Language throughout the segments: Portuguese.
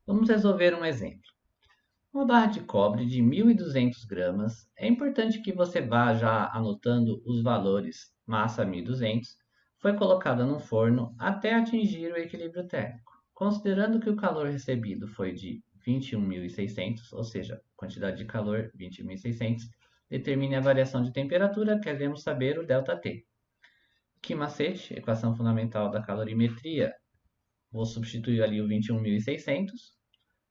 Vamos resolver um exemplo. Uma barra de cobre de 1.200 gramas. É importante que você vá já anotando os valores. Massa 1.200 foi colocada no forno até atingir o equilíbrio térmico. Considerando que o calor recebido foi de 21.600, ou seja, quantidade de calor 21.600, determine a variação de temperatura, queremos saber o ΔT. Que macete, equação fundamental da calorimetria, vou substituir ali o 21.600,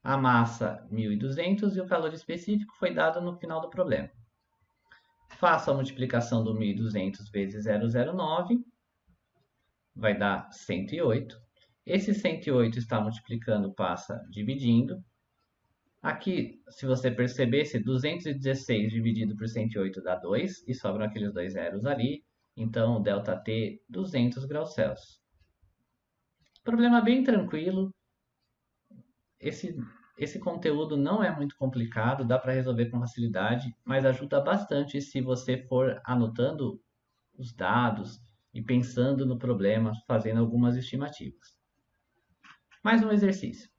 a massa 1.200 e o calor específico foi dado no final do problema. Faço a multiplicação do 1.200 vezes 0,09, vai dar 108. Esse 108 está multiplicando, passa dividindo. Aqui, se você percebesse, 216 dividido por 108 dá 2, e sobram aqueles dois zeros ali. Então, ΔT 200 graus Celsius. Problema bem tranquilo. Esse conteúdo não é muito complicado, dá para resolver com facilidade, mas ajuda bastante se você for anotando os dados e pensando no problema, fazendo algumas estimativas. Mais um exercício.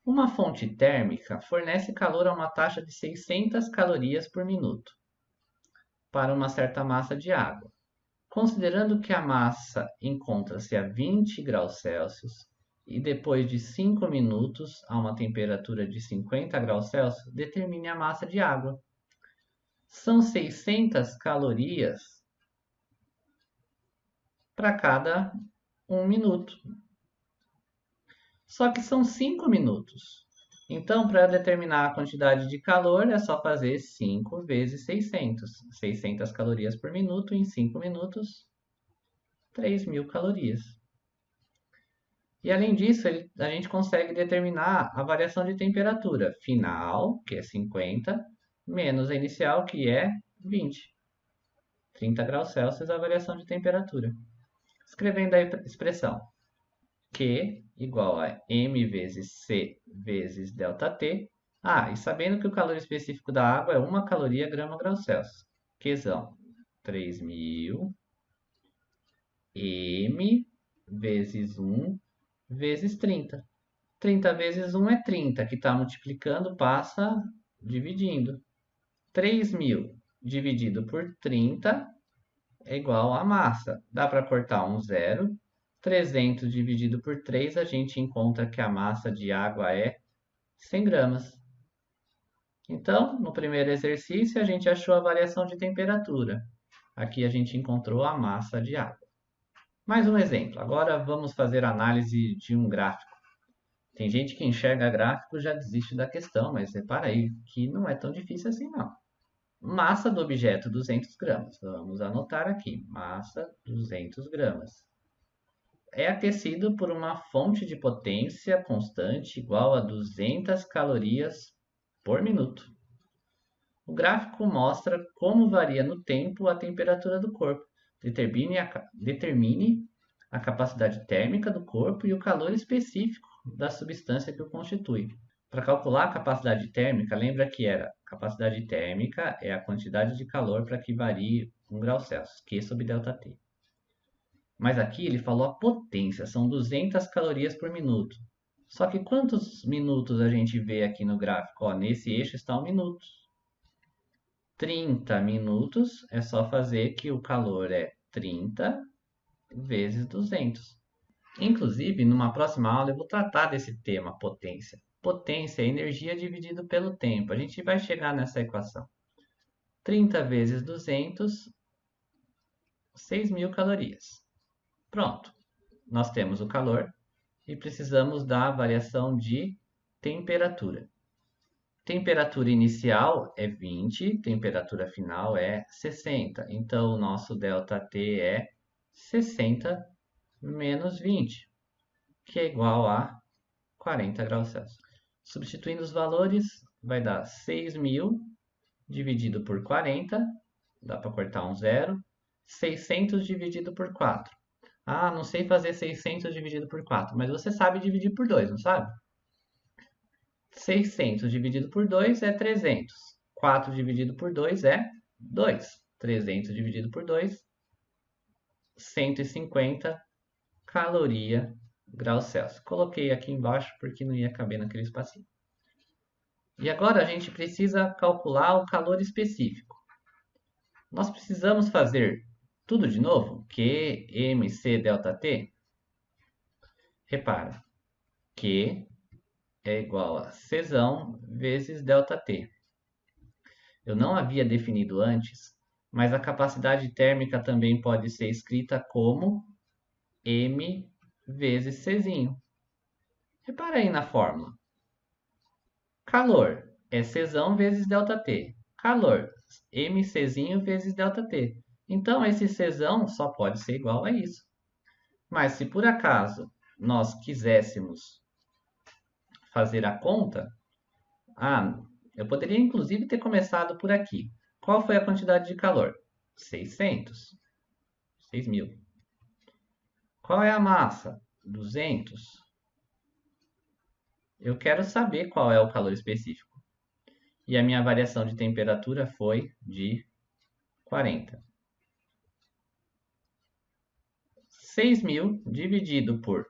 Uma fonte térmica fornece calor a uma taxa de 600 calorias por minuto para uma certa massa de água. Considerando que a massa encontra-se a 20 graus Celsius e depois de 5 minutos a uma temperatura de 50 graus Celsius, determine a massa de água. São 600 calorias para cada 1 minuto. Só que são 5 minutos. Então, para determinar a quantidade de calor, é só fazer 5 vezes 600. 600 calorias por minuto em 5 minutos, 3.000 calorias. E além disso, a gente consegue determinar a variação de temperatura final, que é 50, menos a inicial, que é 20. 30 graus Celsius a variação de temperatura. Escrevendo a expressão Q igual a M vezes C vezes ΔT. E sabendo que o calor específico da água é 1 caloria grama grau Celsius. Qzão, 3.000 M vezes 1 vezes 30. 30 vezes 1 é 30, que está multiplicando, passa dividindo. 3.000 dividido por 30 é igual a massa. Dá para cortar um zero. 300 dividido por 3, a gente encontra que a massa de água é 100 gramas. Então, no primeiro exercício, a gente achou a variação de temperatura. Aqui a gente encontrou a massa de água. Mais um exemplo. Agora vamos fazer análise de um gráfico. Tem gente que enxerga gráfico e já desiste da questão, mas repara aí que não é tão difícil assim não. Massa do objeto 200 gramas. Vamos anotar aqui. Massa 200 gramas. É aquecido por uma fonte de potência constante igual a 200 calorias por minuto. O gráfico mostra como varia no tempo a temperatura do corpo. Determine a capacidade térmica do corpo e o calor específico da substância que o constitui. Para calcular a capacidade térmica, lembra que era capacidade térmica é a quantidade de calor para que varie 1 grau Celsius, Q sobre ΔT. Mas aqui ele falou a potência, são 200 calorias por minuto. Só que quantos minutos a gente vê aqui no gráfico? Nesse eixo está 1 minuto. 30 minutos é só fazer que o calor é 30 vezes 200. Inclusive, numa próxima aula eu vou tratar desse tema, potência. Potência é energia dividido pelo tempo. A gente vai chegar nessa equação. 30 vezes 200, 6.000 calorias. Pronto. Nós temos o calor e precisamos da variação de temperatura. Temperatura inicial é 20, temperatura final é 60. Então, o nosso ΔT é 60 menos 20, que é igual a 40 graus Celsius. Substituindo os valores, vai dar 6.000 dividido por 40, dá para cortar um zero. 600 dividido por 4. Não sei fazer 600 dividido por 4, mas você sabe dividir por 2, não sabe? 600 dividido por 2 é 300. 4 dividido por 2 é 2. 300 dividido por 2, 150 caloria graus Celsius. Coloquei aqui embaixo porque não ia caber naquele espacinho. E agora a gente precisa calcular o calor específico. Nós precisamos fazer tudo de novo? Q, M, C, ΔT? Repara, Q é igual a Czão vezes ΔT. Eu não havia definido antes, mas a capacidade térmica também pode ser escrita como M vezes Czinho. Repara aí na fórmula. Calor é Czão vezes ΔT. Calor, MCzinho vezes ΔT. Então, esse Czão só pode ser igual a isso. Mas se por acaso nós quiséssemos fazer a conta, eu poderia inclusive ter começado por aqui. Qual foi a quantidade de calor? 600. 6.000. Qual é a massa? 200. Eu quero saber qual é o calor específico. E a minha variação de temperatura foi de 40. 6.000 dividido por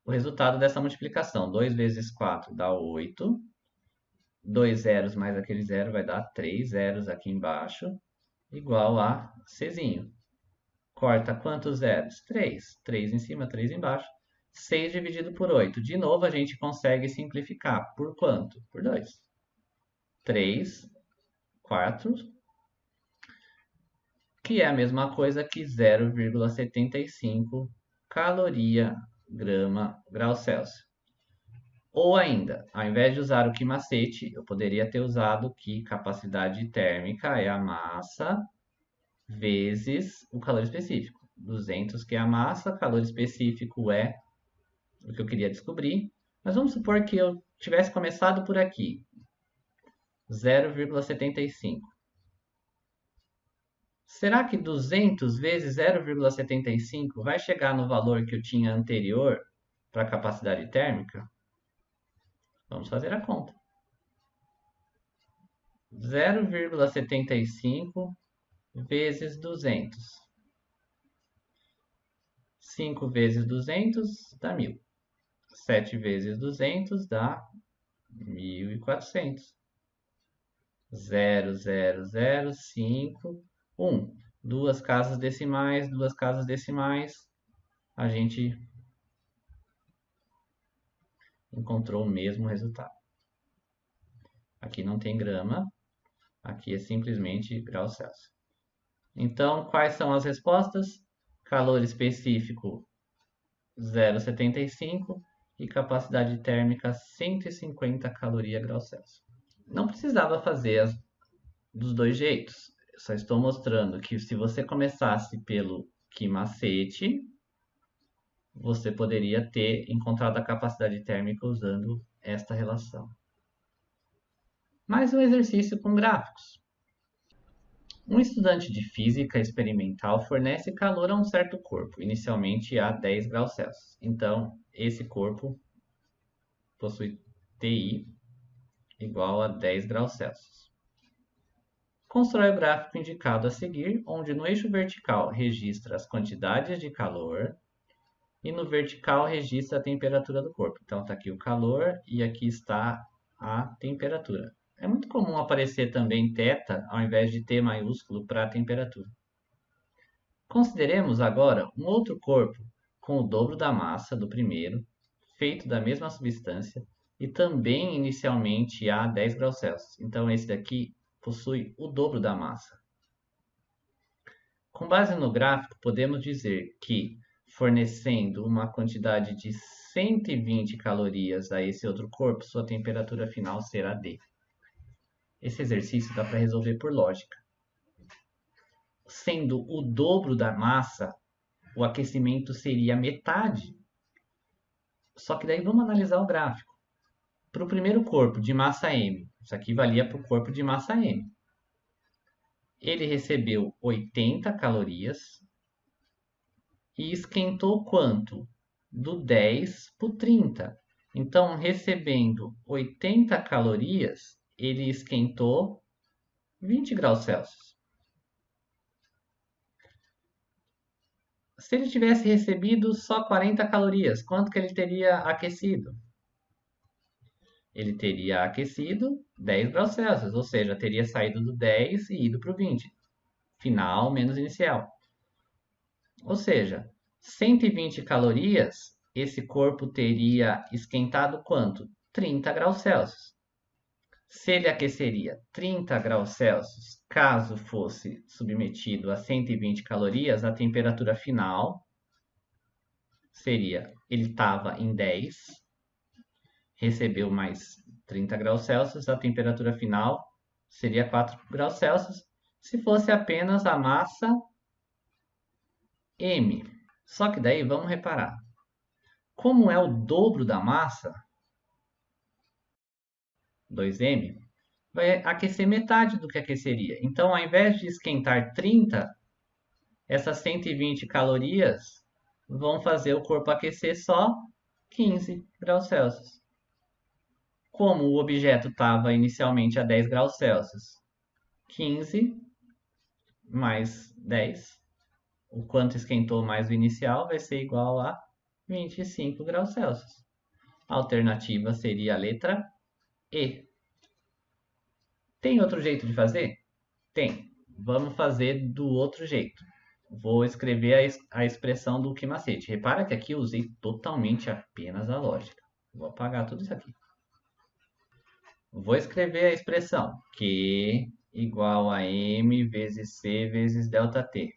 o resultado dessa multiplicação. 2 vezes 4 dá 8. 2 zeros mais aquele zero vai dar 3 zeros aqui embaixo, igual a Czinho. Corta quantos zeros? 3. 3 em cima, 3 embaixo. 6 dividido por 8. De novo, a gente consegue simplificar. Por quanto? Por 2. 3 quartos, que é a mesma coisa que 0,75 caloria grama grau Celsius. Ou ainda, ao invés de usar o que macete, eu poderia ter usado que capacidade térmica é a massa vezes o calor específico. 200 que é a massa, calor específico é o que eu queria descobrir. Mas vamos supor que eu tivesse começado por aqui, 0,75. Será que 200 vezes 0,75 vai chegar no valor que eu tinha anterior para a capacidade térmica? Vamos fazer a conta. 0,75 vezes 200. 5 vezes 200 dá 1.000. 7 vezes 200 dá 1.400. 0,005, 1. Duas casas decimais, a gente encontrou o mesmo resultado. Aqui não tem grama, aqui é simplesmente graus Celsius. Então, quais são as respostas? Calor específico 0,75 e capacidade térmica 150 caloria graus Celsius. Não precisava fazer dos dois jeitos. Eu só estou mostrando que se você começasse pelo que macete, você poderia ter encontrado a capacidade térmica usando esta relação. Mais um exercício com gráficos. Um estudante de física experimental fornece calor a um certo corpo, inicialmente a 10 graus Celsius. Então, esse corpo possui TI igual a 10 graus Celsius. Constrói o gráfico indicado a seguir, onde no eixo vertical registra as quantidades de calor e no vertical registra a temperatura do corpo. Então está aqui o calor e aqui está a temperatura. É muito comum aparecer também θ ao invés de T maiúsculo para a temperatura. Consideremos agora um outro corpo com o dobro da massa do primeiro, feito da mesma substância e também inicialmente a 10 graus Celsius. Então esse daqui possui o dobro da massa. Com base no gráfico, podemos dizer que, fornecendo uma quantidade de 120 calorias a esse outro corpo, sua temperatura final será D. Esse exercício dá para resolver por lógica. Sendo o dobro da massa, o aquecimento seria metade. Só que daí vamos analisar o gráfico. Para o primeiro corpo de massa M, isso aqui valia para o corpo de massa M. Ele recebeu 80 calorias e esquentou quanto? Do 10 para o 30. Então, recebendo 80 calorias, ele esquentou 20 graus Celsius. Se ele tivesse recebido só 40 calorias, quanto que ele teria aquecido? Ele teria aquecido 10 graus Celsius, ou seja, teria saído do 10 e ido para o 20. Final menos inicial. Ou seja, 120 calorias, esse corpo teria esquentado quanto? 30 graus Celsius. Se ele aqueceria 30 graus Celsius, caso fosse submetido a 120 calorias, a temperatura final seria, ele estava em 10, recebeu mais 30 graus Celsius, a temperatura final seria 4 graus Celsius, se fosse apenas a massa M. Só que daí vamos reparar, como é o dobro da massa, 2M, vai aquecer metade do que aqueceria. Então, ao invés de esquentar 30, essas 120 calorias vão fazer o corpo aquecer só 15 graus Celsius. Como o objeto estava inicialmente a 10 graus Celsius, 15 mais 10, o quanto esquentou mais o inicial vai ser igual a 25 graus Celsius. A alternativa seria a letra E. Tem outro jeito de fazer? Tem. Vamos fazer do outro jeito. Vou escrever a expressão do que macete. Repara que aqui eu usei totalmente apenas a lógica. Vou apagar tudo isso aqui. Vou escrever a expressão Q igual a M vezes C vezes ΔT.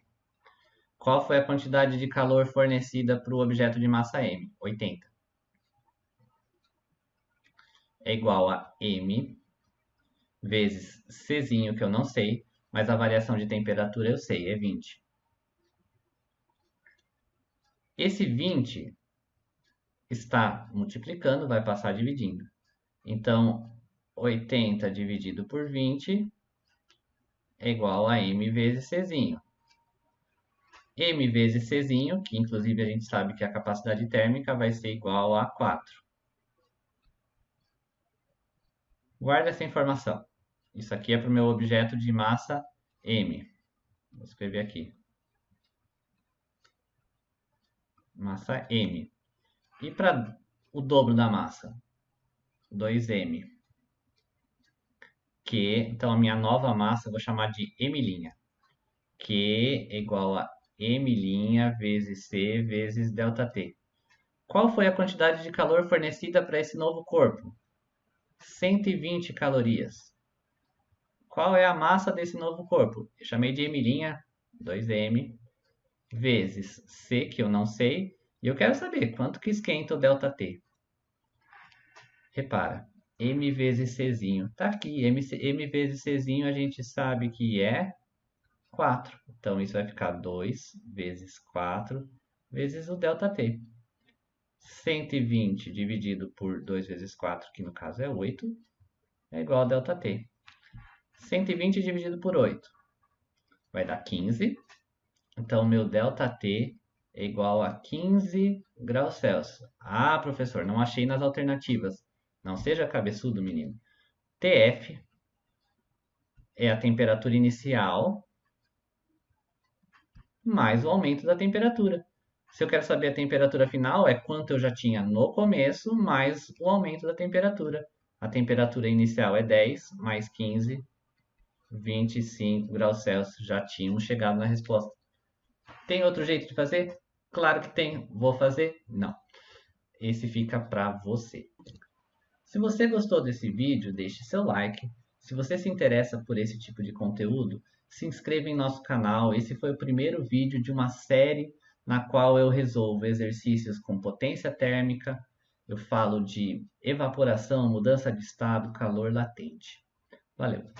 Qual foi a quantidade de calor fornecida para o objeto de massa M? 80. É igual a M vezes Czinho, que eu não sei, mas a variação de temperatura eu sei, é 20. Esse 20 está multiplicando, vai passar dividindo. Então, 80 dividido por 20 é igual a M vezes Czinho. M vezes Czinho, que inclusive a gente sabe que a capacidade térmica vai ser igual a 4. Guarda essa informação. Isso aqui é para o meu objeto de massa M. Vou escrever aqui. Massa M. E para o dobro da massa? 2M. Então, a minha nova massa eu vou chamar de M'. Q é igual a M' vezes C vezes ΔT. Qual foi a quantidade de calor fornecida para esse novo corpo? 120 calorias. Qual é a massa desse novo corpo? Eu chamei de M', 2M, vezes C, que eu não sei, e eu quero saber quanto que esquenta o ΔT. Repara, M vezes Czinho. Tá aqui, M vezes Czinho a gente sabe que é 4. Então, isso vai ficar 2 vezes 4 vezes o ΔT. 120 dividido por 2 vezes 4, que no caso é 8, é igual a ΔT. 120 dividido por 8 vai dar 15. Então, meu ΔT é igual a 15 graus Celsius. Ah, professor, não achei nas alternativas. Não seja cabeçudo, menino. TF é a temperatura inicial mais o aumento da temperatura. Se eu quero saber a temperatura final, é quanto eu já tinha no começo, mais o aumento da temperatura. A temperatura inicial é 10, mais 15, 25 graus Celsius. Já tínhamos chegado na resposta. Tem outro jeito de fazer? Claro que tem. Vou fazer? Não. Esse fica para você. Se você gostou desse vídeo, deixe seu like. Se você se interessa por esse tipo de conteúdo, se inscreva em nosso canal. Esse foi o primeiro vídeo de uma série na qual eu resolvo exercícios com potência térmica. Eu falo de evaporação, mudança de estado, calor latente. Valeu!